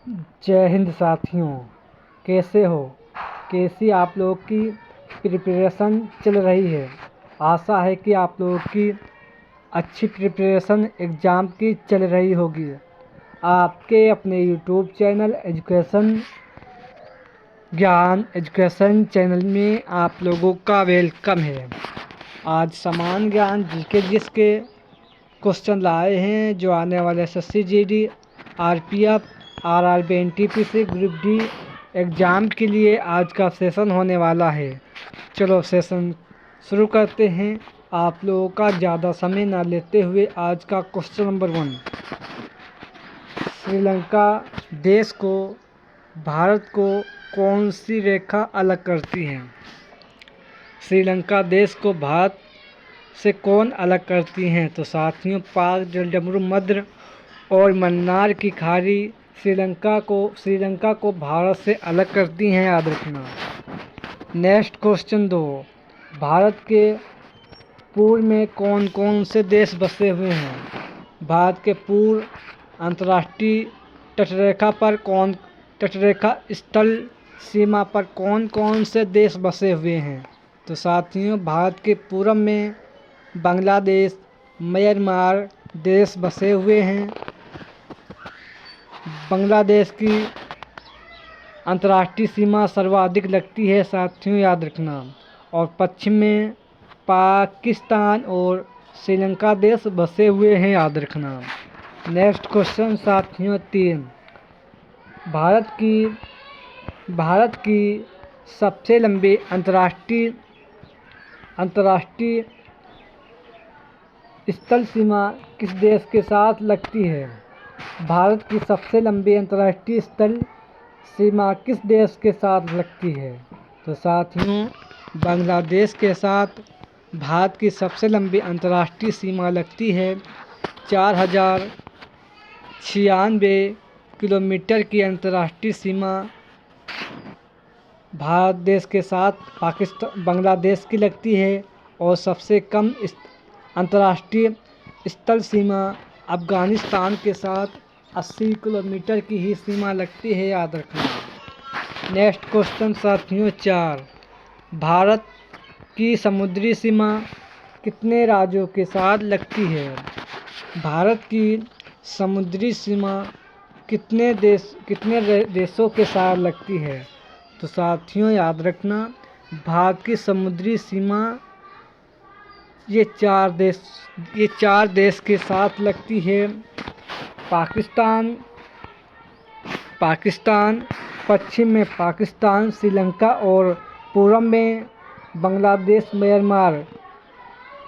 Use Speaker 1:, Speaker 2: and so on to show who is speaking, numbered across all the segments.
Speaker 1: जय हिंद साथियों, कैसे हो? कैसी आप लोगों की प्रिपरेशन चल रही है? आशा है कि आप लोगों की अच्छी प्रिपरेशन एग्ज़ाम की चल रही होगी। आपके अपने यूट्यूब चैनल एजुकेशन चैनल में आप लोगों का वेलकम है। आज समान ज्ञान जीके जिसके क्वेश्चन लाए हैं जो आने वाले SSC GD RPF RRB NTPC group D exam के लिए आज का सेशन होने वाला है। चलो सेशन शुरू करते हैं। आप लोगों का ज़्यादा समय ना लेते हुए आज का क्वेश्चन नंबर 1, श्रीलंका देश को भारत को कौन सी रेखा अलग करती है? श्रीलंका देश को भारत से कौन अलग करती हैं? तो साथियों, पाक, जलडमरू, मध्य और मन्नार की खाड़ी श्रीलंका को भारत से अलग करती हैं, याद रखना। नेक्स्ट क्वेश्चन 2, भारत के पूर्व में कौन कौन से देश बसे हुए हैं? भारत के पूर्व अंतर्राष्ट्रीय तटरेखा स्थल सीमा पर कौन कौन से देश बसे हुए हैं? तो साथियों, भारत के पूर्व में बांग्लादेश, म्यांमार देश बसे हुए हैं। बांग्लादेश की अंतर्राष्ट्रीय सीमा सर्वाधिक लगती है, साथियों याद रखना। और पश्चिम में पाकिस्तान और श्रीलंका देश बसे हुए हैं, याद रखना। नेक्स्ट क्वेश्चन साथियों 3, भारत की सबसे लंबी अंतर्राष्ट्रीय स्थल सीमा किस देश के साथ लगती है? भारत की सबसे लंबी अंतर्राष्ट्रीय स्थल सीमा किस देश के साथ लगती है? तो साथियों, बांग्लादेश के साथ भारत की सबसे लंबी अंतर्राष्ट्रीय सीमा लगती है। 4096 किलोमीटर की अंतर्राष्ट्रीय सीमा भारत देश के साथ बांग्लादेश की लगती है। और सबसे कम अंतर्राष्ट्रीय स्थल सीमा अफ़गानिस्तान के साथ 80 किलोमीटर की ही सीमा लगती है, याद रखना। नेक्स्ट क्वेश्चन साथियों 4, भारत की समुद्री सीमा कितने राज्यों के साथ लगती है? भारत की समुद्री सीमा कितने देशों के साथ लगती है? तो साथियों याद रखना, भारत की समुद्री सीमा ये चार देश के साथ लगती है। पाकिस्तान, पश्चिम में पाकिस्तान, श्रीलंका और पूर्व में बांग्लादेश, म्यांमार।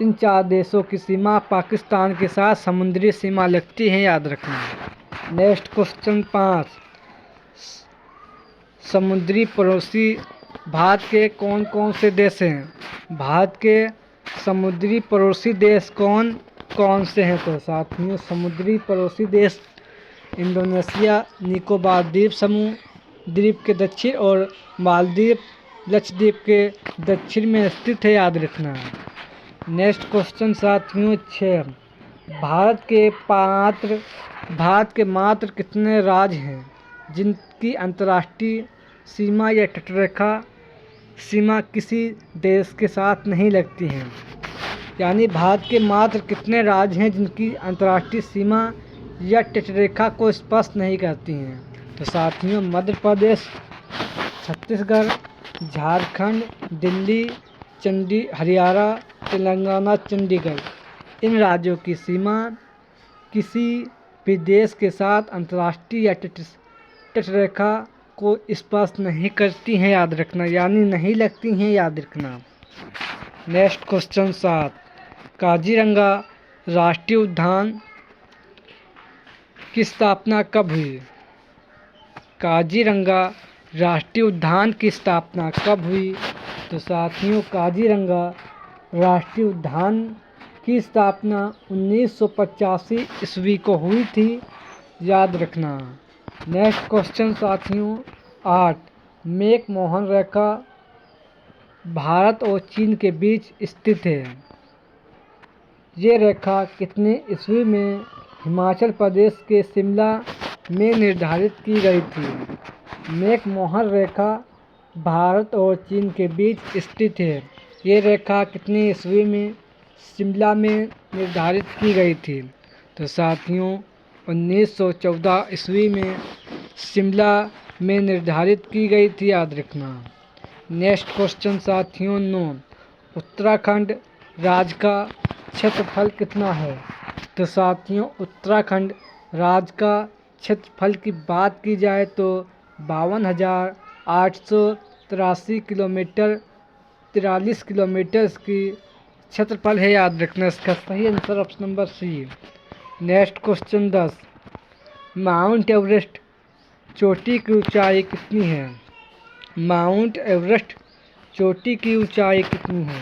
Speaker 1: इन 4 देशों की सीमा पाकिस्तान के साथ समुद्री सीमा लगती है, याद रखना। नेक्स्ट क्वेश्चन 5, समुद्री पड़ोसी भारत के कौन कौन से देश हैं? भारत के समुद्री पड़ोसी देश कौन कौन से हैं? तो साथियों, समुद्री पड़ोसी देश इंडोनेशिया, निकोबार द्वीप समूह द्वीप के दक्षिण और मालदीव लक्षद्वीप के दक्षिण में स्थित है, याद रखना। नेक्स्ट क्वेश्चन साथियों 6, भारत के मात्र कितने राज्य हैं जिनकी अंतर्राष्ट्रीय सीमा या तटरेखा सीमा किसी देश के साथ नहीं लगती हैं? यानी भारत के मात्र कितने राज्य हैं जिनकी अंतर्राष्ट्रीय सीमा या तटरेखा को स्पर्श नहीं करती हैं? तो साथियों, मध्य प्रदेश, छत्तीसगढ़, झारखंड, दिल्ली, हरियाणा, तेलंगाना, चंडीगढ़। इन राज्यों की सीमा किसी भी देश के साथ अंतर्राष्ट्रीय या तटरेखा को स्पर्श नहीं करती हैं, याद रखना। यानी नहीं लगती हैं, याद रखना। नेक्स्ट क्वेश्चन 7, काजीरंगा राष्ट्रीय उद्यान की स्थापना कब हुई? काजीरंगा राष्ट्रीय उद्यान की स्थापना कब हुई? तो साथियों, काजीरंगा राष्ट्रीय उद्यान की स्थापना 1985 ईस्वी को हुई थी, याद रखना। नेक्स्ट क्वेश्चन साथियों 8, मैक-मोहन रेखा भारत और चीन के बीच स्थित है। ये रेखा कितने ईस्वी में हिमाचल प्रदेश के शिमला में निर्धारित की गई थी। मैकमोहन रेखा भारत और चीन के बीच स्थित है। ये रेखा कितनी ईस्वी में शिमला में निर्धारित की गई थी? तो साथियों 1914 ईस्वी में शिमला में निर्धारित की गई थी, याद रखना। नेक्स्ट क्वेश्चन साथियों 9, उत्तराखंड राज्य का क्षेत्रफल कितना है? तो साथियों उत्तराखंड राज्य का क्षेत्रफल की बात की जाए तो 52,883 किलोमीटर 43 किलोमीटर की क्षेत्रफल है, याद रखना। इसका सही answer option number C. Next question 10, Mount Everest चोटी की ऊंचाई कितनी है? माउंट एवरेस्ट चोटी की ऊंचाई कितनी है?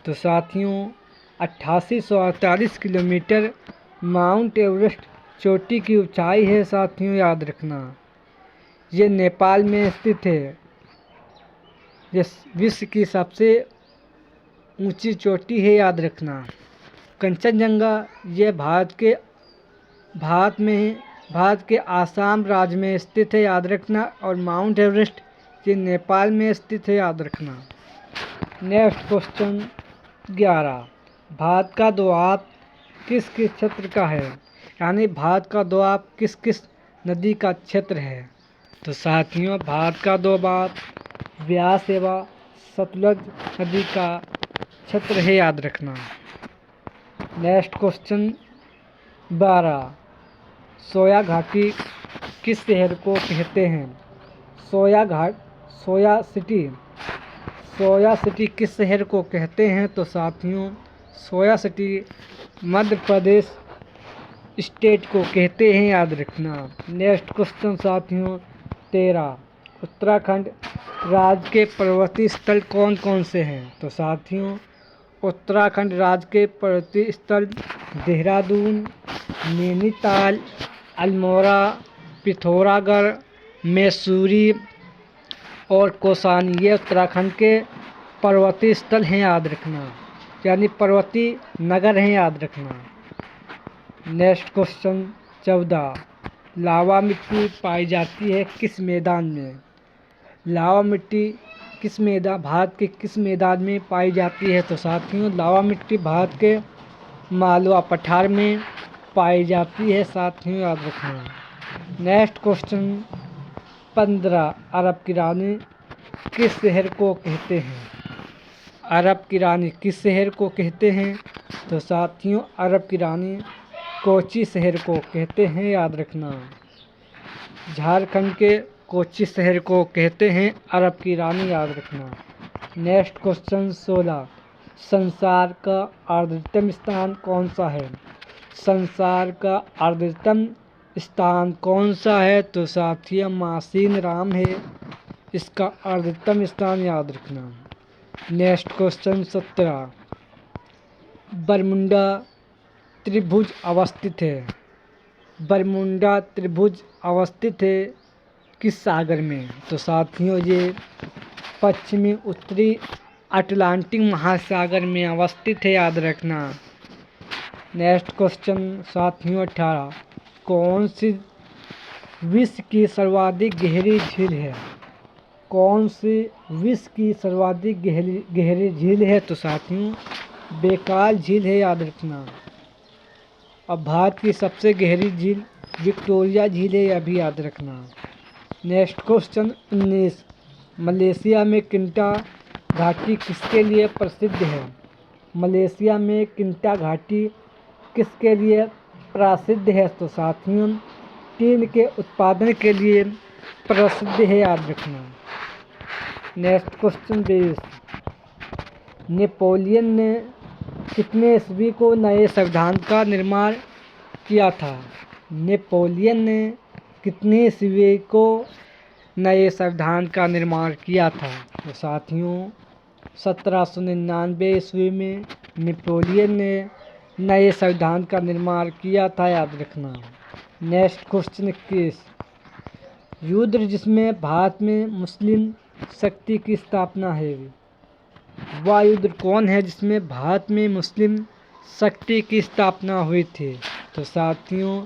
Speaker 1: तो साथियों 8848 किलोमीटर माउंट एवरेस्ट चोटी की ऊंचाई है साथियों, याद रखना। ये नेपाल में स्थित है। ये विश्व की सबसे ऊंची चोटी है, याद रखना। कंचनजंगा ये भारत के आसाम राज्य में स्थित है, याद रखना। और माउंट एवरेस्ट ये नेपाल में स्थित है, याद रखना। नेक्स्ट क्वेश्चन 11, भारत का दोआब किस किस क्षेत्र का है? यानी भारत का दोआब किस किस नदी का क्षेत्र है? तो साथियों भारत का दोआब व्यास एवं सतलज नदी का क्षेत्र है, याद रखना। नेक्स्ट क्वेश्चन 12, सोया घाटी किस शहर को कहते हैं? सोया सिटी किस शहर को कहते हैं? तो साथियों सोया सिटी मध्य प्रदेश स्टेट को कहते हैं, याद रखना। नेक्स्ट क्वेश्चन साथियों 13, उत्तराखंड राज्य के पर्वतीय स्थल कौन कौन से हैं? तो साथियों उत्तराखंड राज्य के पर्वतीय स्थल देहरादून, नैनीताल, अल्मोड़ा, पिथौरागढ़, मैसूरी और कौसानी ये उत्तराखंड के पर्वतीय स्थल हैं, याद रखना। यानी पर्वतीय नगर हैं, याद रखना। नेक्स्ट क्वेश्चन 14, लावा मिट्टी पाई जाती है किस मैदान में? लावा मिट्टी भारत के किस मैदान में पाई जाती है? तो साथियों लावा मिट्टी भारत के मालवा पठार में पाई जाती है, साथियों याद रखना। नेक्स्ट क्वेश्चन 15, अरब की रानी किस शहर को कहते हैं? अरब की रानी किस शहर को कहते हैं? तो साथियों अरब की रानी कोची शहर को कहते हैं, याद रखना। झारखंड के कोची शहर को कहते हैं अरब की रानी, याद रखना। नेक्स्ट क्वेश्चन 16, संसार का आर्द्रतम स्थान कौन सा है? संसार का आर्द्रतम स्थान कौन सा है? तो साथियों मासीन राम है इसका आर्द्रतम स्थान, याद रखना। नेक्स्ट क्वेश्चन 17, बरमुंडा त्रिभुज अवस्थित है। बरमुंडा त्रिभुज अवस्थित है किस सागर में? तो साथियों ये पश्चिमी उत्तरी अटलांटिक महासागर में अवस्थित है, याद रखना। नेक्स्ट क्वेश्चन साथियों 18, कौन सी विश्व की सर्वाधिक गहरी झील है? कौन सी विश्व की सर्वाधिक गहरी झील है? तो साथियों बेकाल झील है, याद रखना। अब भारत की सबसे गहरी झील विक्टोरिया झील है, यह भी याद रखना। नेक्स्ट क्वेश्चन 19, मलेशिया में किंटा घाटी किसके लिए प्रसिद्ध है? मलेशिया में किंटा घाटी किसके लिए प्रसिद्ध है? तो साथियों टीन के उत्पादन के लिए प्रसिद्ध है, याद रखना। नेक्स्ट क्वेश्चन 20, नेपोलियन ने कितने ईस्वी को नए संविधान का निर्माण किया था? नेपोलियन ने कितने ईस्वी को नए संविधान का निर्माण किया था? तो साथियों 1799 ईस्वी में नेपोलियन ने नए संविधान का निर्माण किया था, याद रखना। नेक्स्ट क्वेश्चन 21, युद्ध जिसमें भारत में मुस्लिम शक्ति की स्थापना है, वह युद्ध कौन है जिसमें भारत में मुस्लिम शक्ति की स्थापना हुई थी? तो साथियों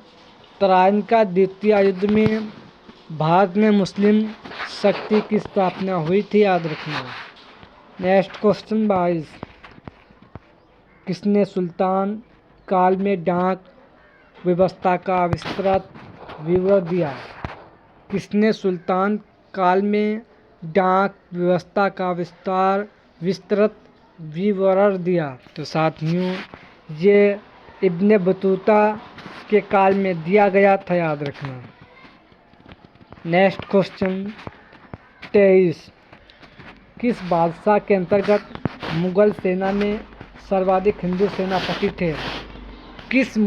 Speaker 1: तराइन का द्वितीय युद्ध में भारत में मुस्लिम शक्ति की स्थापना हुई थी, याद रखना। नेक्स्ट क्वेश्चन 22, किसने सुल्तान काल में डाक व्यवस्था का विस्तृत विवरण दिया? किसने सुल्तान काल में डाक व्यवस्था का विस्तृत विवरण दिया? तो साथियों ये इब्ने बतूता के काल में दिया गया था, याद रखना। नेक्स्ट क्वेश्चन 23, किस बादशाह के अंतर्गत मुगल सेना में सर्वाधिक हिंदू सेनापति थे? किस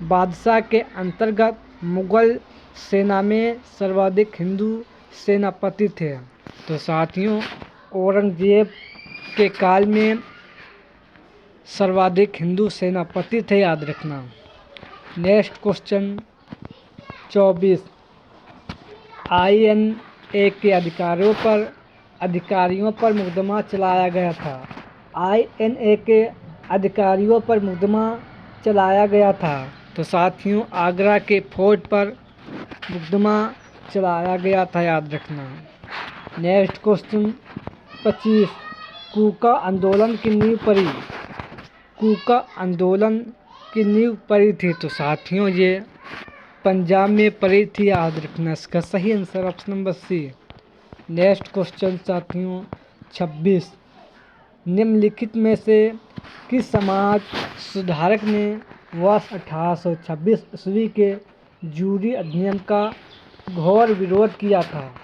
Speaker 1: बादशाह के अंतर्गत मुगल सेना में सर्वाधिक हिंदू सेनापति थे? तो साथियों औरंगजेब के काल में सर्वाधिक हिंदू सेनापति थे, याद रखना। नेक्स्ट क्वेश्चन 24, INA के अधिकारियों पर मुकदमा चलाया गया था। INA के अधिकारियों पर मुकदमा चलाया गया था। तो साथियों आगरा के फोर्ट पर मुकदमा चलाया गया था, याद रखना। नेक्स्ट क्वेश्चन 25, कूका आंदोलन की नींव पड़ी? कूका आंदोलन की नींव पड़ी थी? तो साथियों ये पंजाब में पड़ी थी, याद रखना। इसका सही answer option number C. Next question साथियों 26, निम्नलिखित में से किस समाज सुधारक ने वर्ष 1826 ईस्वी के जूरी अधिनियम का घोर विरोध किया था?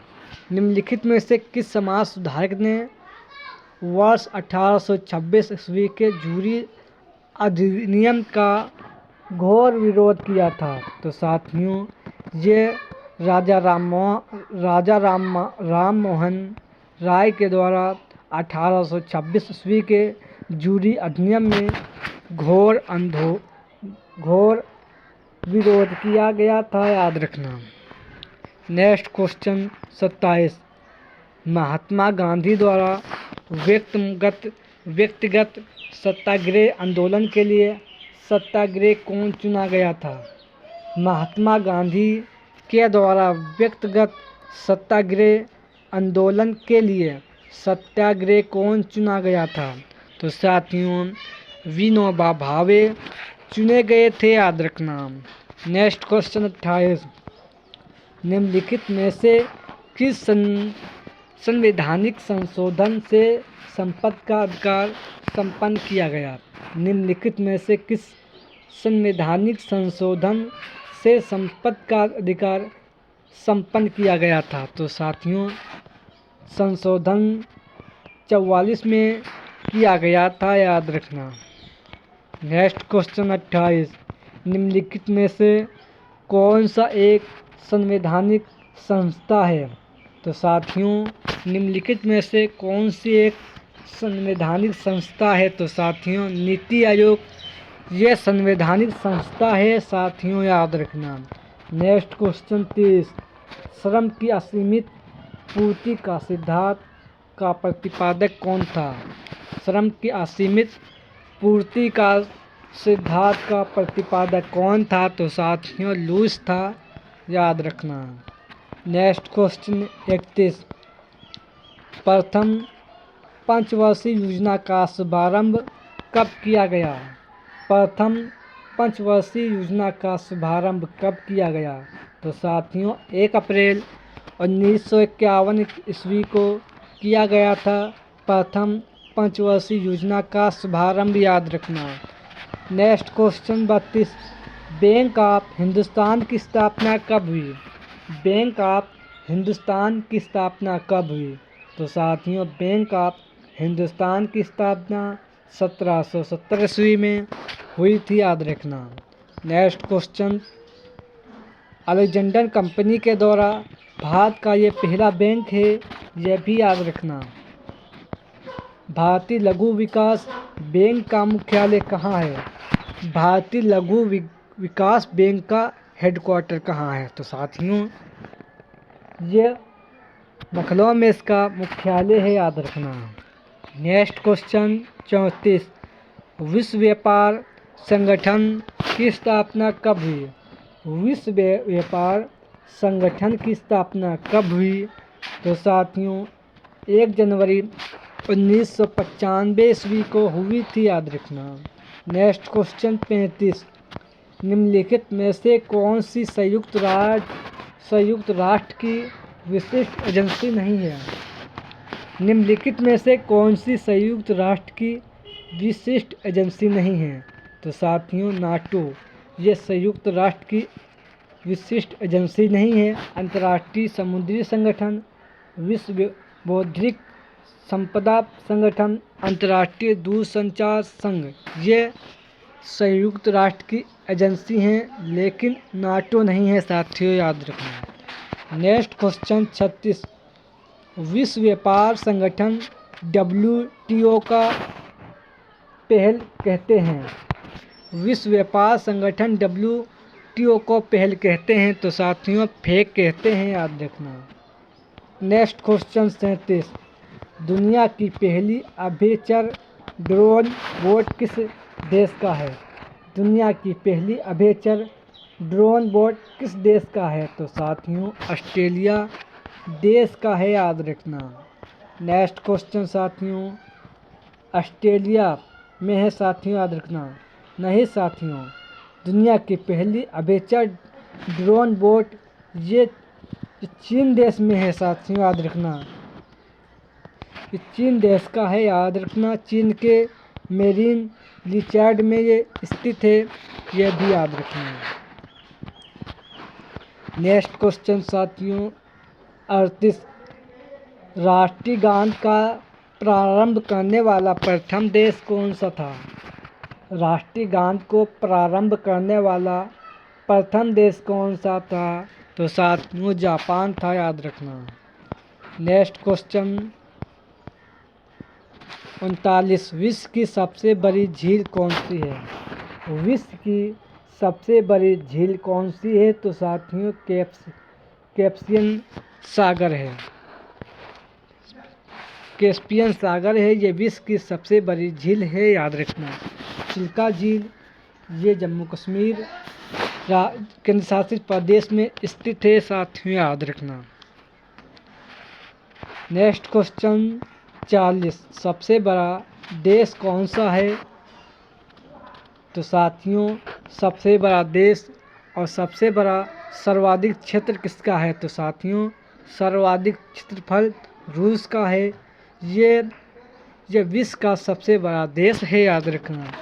Speaker 1: निम्नलिखित में से किस समाज सुधारक ने वर्ष 1826 ईस्वी के जूरी अधिनियम का घोर विरोध किया था? तो साथियों ये राजा राम मोहन राय के द्वारा 1826 ईस्वी के जूरी अधिनियम में घोर विरोध किया गया था, याद रखना। नेक्स्ट क्वेश्चन 27, महात्मा गांधी द्वारा व्यक्तिगत सत्याग्रह आंदोलन के लिए सत्याग्रह कौन चुना गया था? महात्मा गांधी के द्वारा व्यक्तिगत सत्याग्रह आंदोलन के लिए सत्याग्रह कौन चुना गया था? तो साथियों विनोबा भावे चुने गए थे, याद रखना। नेक्स्ट क्वेश्चन 28, निम्नलिखित में से किस संवैधानिक संशोधन से संपत्ति का अधिकार संपन्न किया गया? निम्नलिखित में से किस संवैधानिक संशोधन से संपत्ति का अधिकार संपन्न किया गया था? तो साथियों संशोधन 44 में किया गया था, याद रखना। नेक्स्ट क्वेश्चन 28, निम्नलिखित में से कौन सा एक संवैधानिक संस्था है? तो साथियों निम्नलिखित में से कौन सी एक संवैधानिक संस्था है? तो साथियों नीति आयोग ये संवैधानिक संस्था है, साथियों याद रखना। नेक्स्ट क्वेश्चन 30, श्रम की असीमित पूर्ति का सिद्धांत का प्रतिपादक कौन था? श्रम की असीमित पूर्ति का सिद्धांत का प्रतिपादक कौन था? तो साथियों लुईस था, याद रखना। नेक्स्ट क्वेश्चन 31, प्रथम पंचवर्षीय योजना का शुभारंभ कब किया गया? प्रथम पंचवर्षीय योजना का शुभारंभ कब किया गया? तो साथियों 1 अप्रैल 1951 ईस्वी को किया गया था प्रथम पंचवर्षीय योजना का शुभारंभ, याद रखना। Next question 32, bank of Hindustan की स्थापना कब हुई? बैंक ऑफ हिंदुस्तान की स्थापना कब हुई? तो साथियों बैंक ऑफ हिंदुस्तान की स्थापना 1770 ईस्वी में हुई थी, याद रखना। नेक्स्ट क्वेश्चन, अलेक्जेंडर कंपनी के द्वारा भारत का ये पहला बैंक है, यह भी याद रखना। भारतीय लघु विकास बैंक का मुख्यालय कहाँ है? भारतीय लघु विकास बैंक का हेडक्वार्टर कहाँ है? तो साथियों ये लखनऊ में इसका मुख्यालय है, याद रखना। नेक्स्ट क्वेश्चन 34, विश्व व्यापार संगठन की स्थापना कब हुई? विश्व व्यापार संगठन की स्थापना कब हुई? तो साथियों 1 जनवरी 1995 ईस्वी को हुई थी, याद रखना। नेक्स्ट क्वेश्चन 35, निम्नलिखित में से कौन सी संयुक्त राष्ट्र की विशिष्ट एजेंसी नहीं है? निम्नलिखित में से कौन सी संयुक्त राष्ट्र की विशिष्ट एजेंसी नहीं है? तो साथियों नाटो, ये संयुक्त राष्ट्र की विशिष्ट एजेंसी नहीं है। अंतर्राष्ट्रीय समुद्री संगठन, विश्व बौद्धिक संपदा संगठन, अंतर्राष्ट्रीय दूरसंचार संघ, ये संयुक्त राष्ट्र की एजेंसी हैं, लेकिन नाटो नहीं है साथियों, याद रखना। नेक्स्ट क्वेश्चन 36, विश्व व्यापार संगठन WTO का पहल कहते हैं। विश्व व्यापार संगठन WTO को पहल कहते हैं, तो साथियों फेक कहते हैं, याद रखना। नेक्स्ट क्वेश्चन 37, दुनिया की पहली अभेचर ड्रोन बोट किस देश का है? दुनिया की पहली अभेचर ड्रोन बोट किस देश का है? तो साथियों ऑस्ट्रेलिया देश का है, याद रखना। नेक्स्ट क्वेश्चन साथियों, ऑस्ट्रेलिया में है साथियों, याद रखना। नहीं साथियों, दुनिया की पहली अभेचर ड्रोन बोट ये चीन देश में है साथियों, याद रखना। ये चीन देश का है, याद रखना। चीन के मेरीन लिचर्ड में ये स्थित है, यह भी याद रखना। नेक्स्ट क्वेश्चन साथियों 38, राष्ट्रीय गान का प्रारंभ करने वाला प्रथम देश कौन सा था? राष्ट्रीय गान को प्रारंभ करने वाला प्रथम देश कौन सा था? तो साथियों जापान था, याद रखना। नेक्स्ट क्वेश्चन 39, विश्व की सबसे बड़ी झील कौन सी है? विश्व की सबसे बड़ी झील कौन सी है? तो साथियों कैस्पियन सागर है। कैस्पियन सागर है, ये विश्व की सबसे बड़ी झील है, याद रखना। चिल्का झील ये जम्मू कश्मीर केंद्र शासित प्रदेश में स्थित है साथियों, याद रखना। नेक्स्ट क्वेश्चन 40, सबसे बड़ा देश कौन सा है? तो साथियों सबसे बड़ा देश और सबसे बड़ा सर्वाधिक क्षेत्र किसका है? तो साथियों सर्वाधिक क्षेत्रफल रूस का है। ये विश्व का सबसे बड़ा देश है, याद रखना।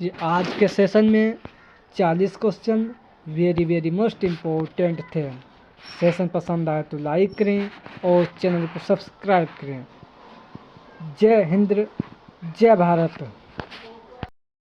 Speaker 1: ये आज के सेशन में 40 क्वेश्चन वेरी मोस्ट इम्पोर्टेंट थे। सेशन पसंद आए तो लाइक करें और चैनल को सब्सक्राइब करें। जय हिंद, जय भारत।